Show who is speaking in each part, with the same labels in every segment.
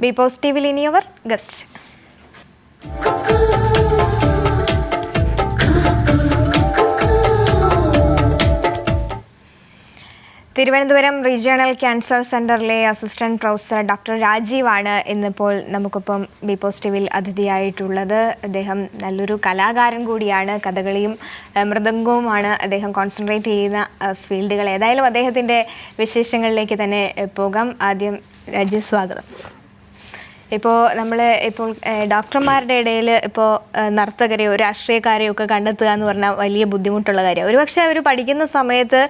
Speaker 1: B പോസിറ്റീവിൽ ഇനിയവർ guest. Thiruvananthapuram regional cancer സെൻ്ററിലെ അസിസ്റ്റന്റ് പ്രൊഫസർ ഡോക്ടർ രാജീവാണ് ഇന്നിപ്പോൾ നമുക്കിപ്പം ബി പോസിറ്റീവിൽ അതിഥിയായിട്ടുള്ളത്. അദ്ദേഹം നല്ലൊരു കലാകാരൻ കൂടിയാണ്. കഥകളിയും മൃദംഗവുമാണ് അദ്ദേഹം കോൺസെൻട്രേറ്റ് ചെയ്യുന്ന ഫീൽഡുകൾ. ഏതായാലും അദ്ദേഹത്തിൻ്റെ വിശേഷങ്ങളിലേക്ക് തന്നെ പോകാം. ആദ്യം രാജീവ്, സ്വാഗതം. ഇപ്പോൾ ഡോക്ടർമാരുടെ ഇടയിൽ ഇപ്പോൾ നർത്തകരെയോ രാഷ്ട്രീയക്കാരെയോ ഒക്കെ കണ്ടെത്തുക എന്ന് പറഞ്ഞാൽ വലിയ ബുദ്ധിമുട്ടുള്ള കാര്യമാണ്. ഒരുപക്ഷെ അവർ പഠിക്കുന്ന സമയത്ത്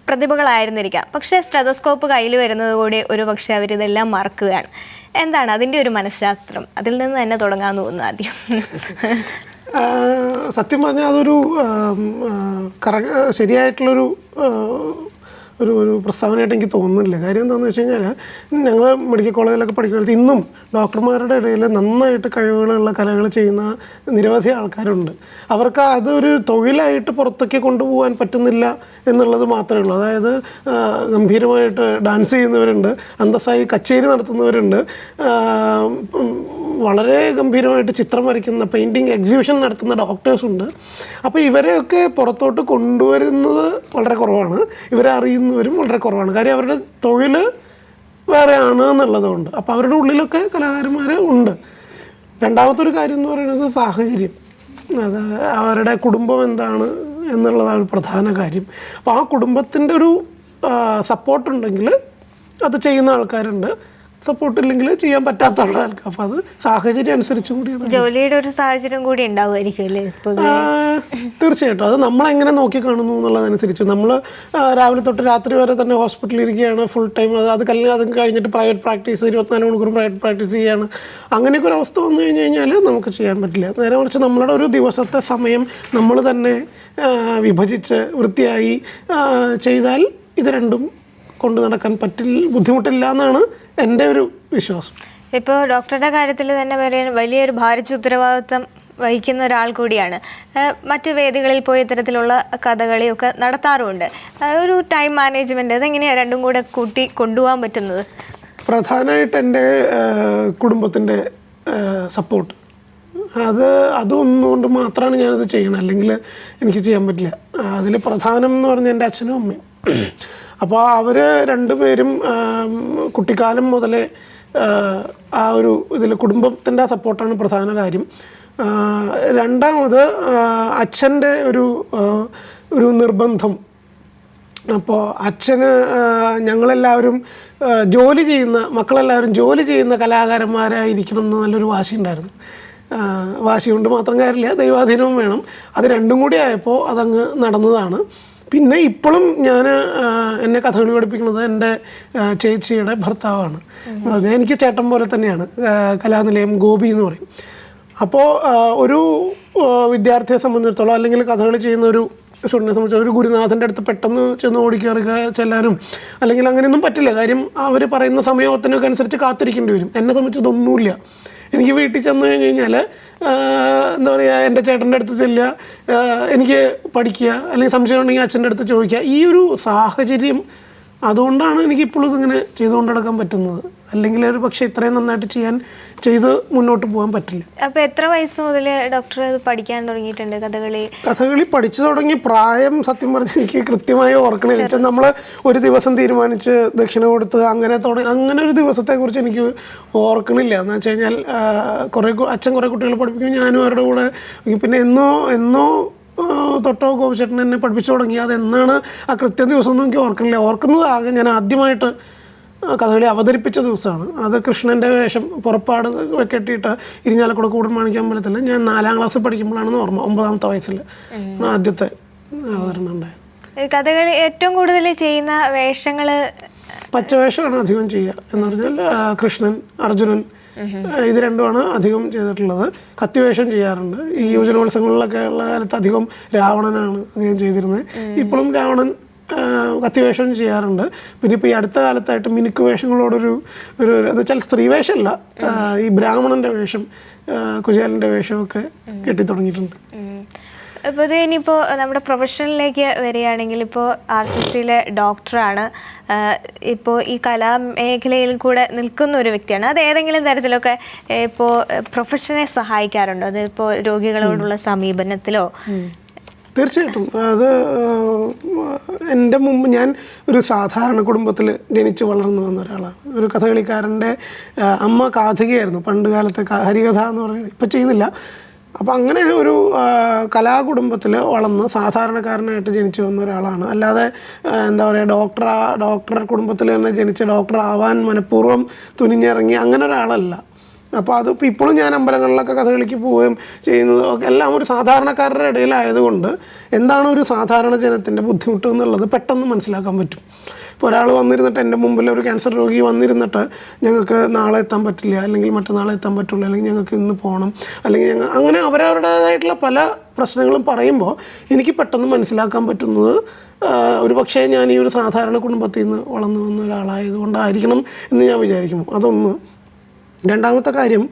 Speaker 1: പ്രതിഭകളായിരുന്നിരിക്കാം, പക്ഷേ സ്റ്റെതസ്കോപ്പ് കയ്യിൽ വരുന്നത് കൂടി ഒരു പക്ഷേ അവരിതെല്ലാം മറക്കുകയാണ്. എന്താണ് അതിൻ്റെ ഒരു മനഃശാസ്ത്രം? അതിൽ നിന്ന് തന്നെ തുടങ്ങാമെന്ന് തോന്നുന്നു ആദ്യം.
Speaker 2: സത്യം പറഞ്ഞാൽ അതൊരു ശരിയായിട്ടുള്ളൊരു ഒരു പ്രസ്താവനയായിട്ട് എനിക്ക് തോന്നുന്നില്ല. കാര്യം എന്താണെന്ന് വെച്ച് കഴിഞ്ഞാൽ, ഞങ്ങൾ മെഡിക്കൽ കോളേജിലൊക്കെ പഠിക്കുന്നത് ഇന്നും ഡോക്ടർമാരുടെ ഇടയിൽ നന്നായിട്ട് കഴിവുകളുള്ള കലകൾ ചെയ്യുന്ന നിരവധി ആൾക്കാരുണ്ട്. അവർക്ക് അതൊരു തൊഴിലായിട്ട് പുറത്തേക്ക് കൊണ്ടുപോകാൻ പറ്റുന്നില്ല എന്നുള്ളത് മാത്രമേ ഉള്ളൂ. അതായത് ഗംഭീരമായിട്ട് ഡാൻസ് ചെയ്യുന്നവരുണ്ട്, അന്തസ്സായി കച്ചേരി നടത്തുന്നവരുണ്ട്, വളരെ ഗംഭീരമായിട്ട് ചിത്രം വരയ്ക്കുന്ന പെയിൻറ്റിങ് എക്സിബിഷൻ നടത്തുന്ന ഡോക്ടേഴ്സുണ്ട്. അപ്പോൾ ഇവരെയൊക്കെ പുറത്തോട്ട് കൊണ്ടുവരുന്നത് വളരെ കുറവാണ്, ഇവരെ അറിയുന്നവരും വളരെ കുറവാണ്. കാര്യം അവരുടെ തൊഴിൽ വേറെയാണ് എന്നുള്ളതുകൊണ്ട്. അപ്പോൾ അവരുടെ ഉള്ളിലൊക്കെ കലാകാരന്മാർ ഉണ്ട്. രണ്ടാമത്തെ ഒരു കാര്യം എന്ന് പറയുന്നത് സാഹചര്യം, അത് അവരുടെ കുടുംബം എന്താണ് എന്നുള്ളതാണ് പ്രധാന കാര്യം. അപ്പോൾ ആ കുടുംബത്തിൻ്റെ ഒരു സപ്പോർട്ടുണ്ടെങ്കിൽ അത് ചെയ്യുന്ന ആൾക്കാരുണ്ട്, സപ്പോർട്ടില്ലെങ്കിൽ ചെയ്യാൻ പറ്റാത്ത ആൾക്കാർക്ക്. അപ്പോൾ അത് സാഹചര്യം അനുസരിച്ചും കൂടിയാണ്.
Speaker 1: ജോലിയുടെ ഒരു സാഹചര്യം കൂടി ഉണ്ടാവുമായിരിക്കും അല്ലേ?
Speaker 2: തീർച്ചയായിട്ടും അത് നമ്മളെങ്ങനെ നോക്കി കാണുന്നു എന്നുള്ളതനുസരിച്ച്. നമ്മൾ രാവിലെ തൊട്ട് രാത്രി വരെ തന്നെ ഹോസ്പിറ്റലിൽ ഇരിക്കുകയാണ് ഫുൾ ടൈം. അത് കഴിഞ്ഞിട്ട് പ്രൈവറ്റ് പ്രാക്ടീസ് 24 മണിക്കൂർ പ്രൈവറ്റ് പ്രാക്ടീസ് ചെയ്യുകയാണ്. അങ്ങനെയൊക്കെ ഒരു അവസ്ഥ വന്നു കഴിഞ്ഞാൽ നമുക്ക് ചെയ്യാൻ പറ്റില്ല. നേരെ മറിച്ച് നമ്മളുടെ ഒരു ദിവസത്തെ സമയം നമ്മൾ തന്നെ വിഭജിച്ച് വൃത്തിയായി ചെയ്താൽ ഇത് രണ്ടും കൊണ്ടു നടക്കാൻ ബുദ്ധിമുട്ടില്ല എന്നാണ് എൻ്റെ ഒരു വിശ്വാസം.
Speaker 1: ഇപ്പോൾ ഡോക്ടറുടെ കാര്യത്തിൽ തന്നെ വലിയൊരു ഭാരിച്ച ഉത്തരവാദിത്വം വഹിക്കുന്ന ഒരാൾ കൂടിയാണ്. മറ്റു വേദികളിൽ പോയി ഇത്തരത്തിലുള്ള കഥകളിയൊക്കെ നടത്താറുമുണ്ട്. ഒരു ടൈം മാനേജ്മെൻറ്റ് അതെങ്ങനെയാണ് രണ്ടും കൂടെ കൂട്ടി കൊണ്ടുപോകാൻ പറ്റുന്നത്?
Speaker 2: പ്രധാനമായിട്ട് എൻ്റെ കുടുംബത്തിൻ്റെ സപ്പോർട്ട്, അതൊന്നുകൊണ്ട് മാത്രമാണ് ഞാനത് ചെയ്യണം, അല്ലെങ്കിൽ എനിക്ക് ചെയ്യാൻ പറ്റില്ല. അതിൽ പ്രധാനം എന്ന് പറഞ്ഞാൽ എൻ്റെ അച്ഛനും അമ്മയും. അപ്പോൾ അവർ രണ്ടുപേരും കുട്ടിക്കാലം മുതലേ ആ ഒരു ഇതിൽ കുടുംബത്തിൻ്റെ സപ്പോർട്ടാണ് പ്രധാന കാര്യം. രണ്ടാമത് അച്ഛൻ്റെ ഒരു നിർബന്ധം. അപ്പോൾ അച്ഛന് ഞങ്ങളെല്ലാവരും മക്കളെല്ലാവരും ജോലി ചെയ്യുന്ന കലാകാരന്മാരായിരിക്കണം എന്ന് നല്ലൊരു വാശി ഉണ്ടായിരുന്നു. വാശി കൊണ്ട് മാത്രം കാര്യമില്ല, ദൈവാധീനവും വേണം. അത് രണ്ടും കൂടി ആയപ്പോൾ അതങ്ങ് നടന്നതാണ്. പിന്നെ ഇപ്പോഴും എന്നെ കഥകളി പഠിപ്പിക്കുന്നത് എൻ്റെ ചേച്ചിയുടെ ഭർത്താവാണ്. എനിക്ക് ചേട്ടൻ പോലെ തന്നെയാണ്. കലാനിലയം ഗോപി എന്ന് പറയും. അപ്പോൾ ഒരു വിദ്യാർത്ഥിയെ സംബന്ധിച്ചിടത്തോളം, അല്ലെങ്കിൽ കഥകളി ചെയ്യുന്ന ഒരു സ്റ്റുഡൻറ്റിനെ സംബന്ധിച്ച് ഒരു ഗുരുനാഥൻ്റെ അടുത്ത് പെട്ടെന്ന് ചെന്ന് ഓടിക്കയറുക ചെല്ലാനും അല്ലെങ്കിൽ അങ്ങനെയൊന്നും പറ്റില്ല. കാര്യം അവർ പറയുന്ന സമയത്തിനൊക്കെ അനുസരിച്ച് കാത്തിരിക്കേണ്ടി വരും. എന്നെ സംബന്ധിച്ച് ഇതൊന്നുമില്ല. എനിക്ക് വീട്ടിൽ ചെന്ന് കഴിഞ്ഞ് കഴിഞ്ഞാൽ എന്താ പറയുക, എൻ്റെ ചേട്ടൻ്റെ അടുത്ത് ചെല്ലുക, എനിക്ക് പഠിക്കുക, അല്ലെങ്കിൽ സംശയം ഉണ്ടെങ്കിൽ അച്ഛൻ്റെ അടുത്ത് ചോദിക്കുക. ഈ ഒരു സാഹചര്യം അതുകൊണ്ടാണ് എനിക്കിപ്പോഴും ഇതിങ്ങനെ ചെയ്തുകൊണ്ട് നടക്കാൻ പറ്റുന്നത്. അല്ലെങ്കിൽ ഒരു പക്ഷേ ഇത്രയും നന്നായിട്ട് ചെയ്ത് മുന്നോട്ട് പോകാൻ പറ്റില്ല.
Speaker 1: അപ്പോൾ എത്ര വയസ്സ് മുതൽ ഡോക്ടർ പഠിക്കാൻ തുടങ്ങിയിട്ടുണ്ട് കഥകളി
Speaker 2: പഠിച്ചു തുടങ്ങി പ്രായം സത്യം പറഞ്ഞാൽ എനിക്ക് കൃത്യമായി ഓർക്കണില്ല. വെച്ചാൽ നമ്മൾ ഒരു ദിവസം തീരുമാനിച്ച് ദക്ഷിണ കൊടുത്ത് അങ്ങനെ ഒരു ദിവസത്തെക്കുറിച്ച് എനിക്ക് ഓർക്കണില്ല. എന്ന് വെച്ച് കഴിഞ്ഞാൽ അച്ഛൻ കുറേ കുട്ടികളെ പഠിപ്പിക്കും, ഞാനും അവരുടെ കൂടെ. പിന്നെ എന്നോ തൊട്ടോ ഗോപിച്ചേട്ടൻ എന്നെ പഠിപ്പിച്ചു തുടങ്ങി. അതെന്നാണ് ആ കൃത്യ ദിവസമൊന്നും എനിക്ക് ഓർക്കണില്ല. ഓർക്കുന്നത് ആകെ ഞാൻ ആദ്യമായിട്ട് കഥകളി അവതരിപ്പിച്ച ദിവസമാണ്. അത് കൃഷ്ണൻ്റെ വേഷം പുറപ്പാട് കെട്ടിയിട്ട് ഇരിഞ്ഞാലക്കുട കൂടൻ മാണിക്യമ്പലത്തിൽ ഞാൻ 4ാം ക്ലാസ്സിൽ പഠിക്കുമ്പോഴാണെന്ന് ഓർമ്മ. 9ാമത്തെ വയസ്സിൽ ആദ്യത്തെ അവതരണം ഉണ്ടായത്.
Speaker 1: കഥകളി ഏറ്റവും കൂടുതൽ ചെയ്യുന്ന വേഷങ്ങൾ
Speaker 2: പച്ചവേഷമാണ് അധികം ചെയ്യുക. എന്ന് പറഞ്ഞാൽ കൃഷ്ണൻ, അർജുനൻ, ഇത് രണ്ടുമാണ് അധികം ചെയ്തിട്ടുള്ളത്. കത്തിവേഷം ചെയ്യാറുണ്ട്. ഈ യുവജനോത്സവങ്ങളിലൊക്കെ ഉള്ള കാലത്ത് അധികം രാവണനാണ് അധികം ചെയ്തിരുന്നത്. ഇപ്പോഴും രാവണൻ കത്തിവേഷം ചെയ്യാറുണ്ട്. പിന്നെ ഇപ്പോൾ ഈ അടുത്ത കാലത്തായിട്ട് മിനുക്ക് വേഷങ്ങളോടൊരു എന്ന് വെച്ചാൽ സ്ത്രീവേഷമല്ല, ഈ ബ്രാഹ്മണൻ്റെ വേഷം, കുചേലൻ്റെ വേഷമൊക്കെ കെട്ടി തുടങ്ങിയിട്ടുണ്ട്.
Speaker 1: അപ്പോൾ ഇത് ഇനിയിപ്പോൾ നമ്മുടെ പ്രൊഫഷനിലേക്ക് വരികയാണെങ്കിൽ ഇപ്പോൾ RCCയിലെ ഡോക്ടറാണ്, ഇപ്പോൾ ഈ കലാമേഖലയിൽ കൂടെ നിൽക്കുന്ന ഒരു വ്യക്തിയാണ്. അത് ഏതെങ്കിലും തരത്തിലൊക്കെ ഇപ്പോൾ പ്രൊഫഷനെ സഹായിക്കാറുണ്ടോ? അത് ഇപ്പോൾ രോഗികളോടുള്ള സമീപനത്തിലോ?
Speaker 2: തീർച്ചയായിട്ടും. അത് എൻ്റെ മുമ്പ് ഞാൻ ഒരു സാധാരണ കുടുംബത്തിൽ ജനിച്ച് വളർന്നു വന്ന ഒരാളാണ്. ഒരു കഥകളിക്കാരൻ്റെ അമ്മ കാഥികയായിരുന്നു പണ്ട് കാലത്തെ, ഹരികഥ എന്ന് പറയുന്നത് ഇപ്പം ചെയ്യുന്നില്ല. അപ്പോൾ അങ്ങനെ ഒരു കലാകുടുംബത്തിൽ വളർന്ന് സാധാരണക്കാരനായിട്ട് ജനിച്ചു വന്ന ഒരാളാണ്. അല്ലാതെ എന്താ പറയുക, ഡോക്ടർ കുടുംബത്തിൽ തന്നെ ജനിച്ച് ഡോക്ടർ ആവാൻ മനഃപൂർവ്വം തുനിഞ്ഞിറങ്ങി അങ്ങനെ ഒരാളല്ല. അപ്പോൾ അതിപ്പോൾ ഇപ്പോഴും ഞാൻ അമ്പലങ്ങളിലൊക്കെ കഥകളിക്ക് പോവുകയും ചെയ്യുന്നത് എല്ലാം ഒരു സാധാരണക്കാരുടെ ഇടയിലായതുകൊണ്ട് എന്താണ് ഒരു സാധാരണ ജനത്തിൻ്റെ ബുദ്ധിമുട്ട് എന്നുള്ളത് പെട്ടെന്ന് മനസ്സിലാക്കാൻ പറ്റും. ഇപ്പോൾ ഒരാൾ വന്നിരുന്നിട്ട് എൻ്റെ മുമ്പിൽ ഒരു ക്യാൻസർ രോഗി വന്നിരുന്നിട്ട് ഞങ്ങൾക്ക് നാളെ എത്താൻ പറ്റില്ല, അല്ലെങ്കിൽ മറ്റന്നാളെ എത്താൻ പറ്റുള്ളൂ, അല്ലെങ്കിൽ ഞങ്ങൾക്ക് ഇന്ന് പോകണം, അല്ലെങ്കിൽ അങ്ങനെ അവരവരുടേതായിട്ടുള്ള പല പ്രശ്നങ്ങളും പറയുമ്പോൾ എനിക്ക് പെട്ടെന്ന് മനസ്സിലാക്കാൻ പറ്റുന്നത് ഒരു പക്ഷേ ഞാൻ ഈ ഒരു സാധാരണ കുടുംബത്തിൽ നിന്ന് വളർന്നു വന്ന ഒരാളായതുകൊണ്ടായിരിക്കണം എന്ന് ഞാൻ വിചാരിക്കുന്നു. അതൊന്ന്. രണ്ടാമത്തെ കാര്യം,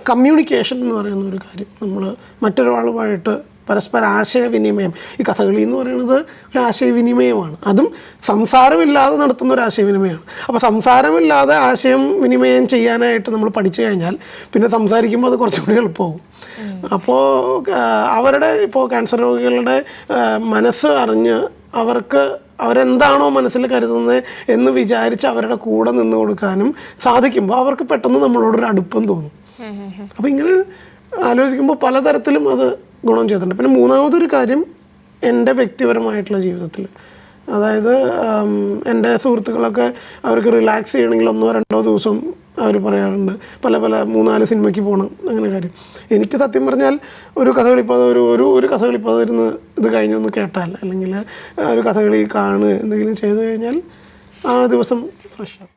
Speaker 2: കമ്മ്യൂണിക്കേഷൻ എന്ന് പറയുന്ന ഒരു കാര്യം. നമ്മൾ മറ്റൊരാളുമായിട്ട് പരസ്പര ആശയവിനിമയം, ഈ കഥകളി എന്ന് പറയുന്നത് ഒരു ആശയവിനിമയമാണ്. അതും സംസാരമില്ലാതെ നടത്തുന്ന ഒരു ആശയവിനിമയമാണ്. അപ്പോൾ സംസാരമില്ലാതെ ആശയം വിനിമയം ചെയ്യാനായിട്ട് നമ്മൾ പഠിച്ചു കഴിഞ്ഞാൽ പിന്നെ സംസാരിക്കുമ്പോൾ അത് കുറച്ചുകൂടി എളുപ്പമാവും. അപ്പോൾ ഇപ്പോൾ ക്യാൻസർ രോഗികളുടെ മനസ്സ് അറിഞ്ഞ് അവരെന്താണോ മനസ്സിൽ കരുതുന്നത് എന്ന് വിചാരിച്ച് അവരുടെ കൂടെ നിന്ന് കൊടുക്കാനും സാധിക്കുമ്പോൾ അവർക്ക് പെട്ടെന്ന് നമ്മളോടൊരു അടുപ്പം തോന്നും. അപ്പോൾ ഇങ്ങനെ ആലോചിക്കുമ്പോൾ പലതരത്തിലും അത് ഗുണം ചെയ്തിട്ടുണ്ട്. പിന്നെ മൂന്നാമതൊരു കാര്യം, എൻ്റെ വ്യക്തിപരമായിട്ടുള്ള ജീവിതത്തിൽ, അതായത് എൻ്റെ സുഹൃത്തുക്കളൊക്കെ അവർക്ക് റിലാക്സ് ചെയ്യണമെങ്കിൽ 1-2 ദിവസം അവർ പറയാറുണ്ട് പല 3-4 സിനിമയ്ക്ക് പോകണം, അങ്ങനെ കാര്യം. എനിക്ക് സത്യം പറഞ്ഞാൽ ഒരു കഥകളിപ്പോൾ ഒരു കഥകളിപ്പോൾ ഇരുന്ന് ഇത് കഴിഞ്ഞൊന്ന് കേട്ടാൽ, അല്ലെങ്കിൽ ഒരു കഥകളി കാണുക എന്തെങ്കിലും ചെയ്തു കഴിഞ്ഞാൽ ആ ദിവസം ഫ്രഷാണ്.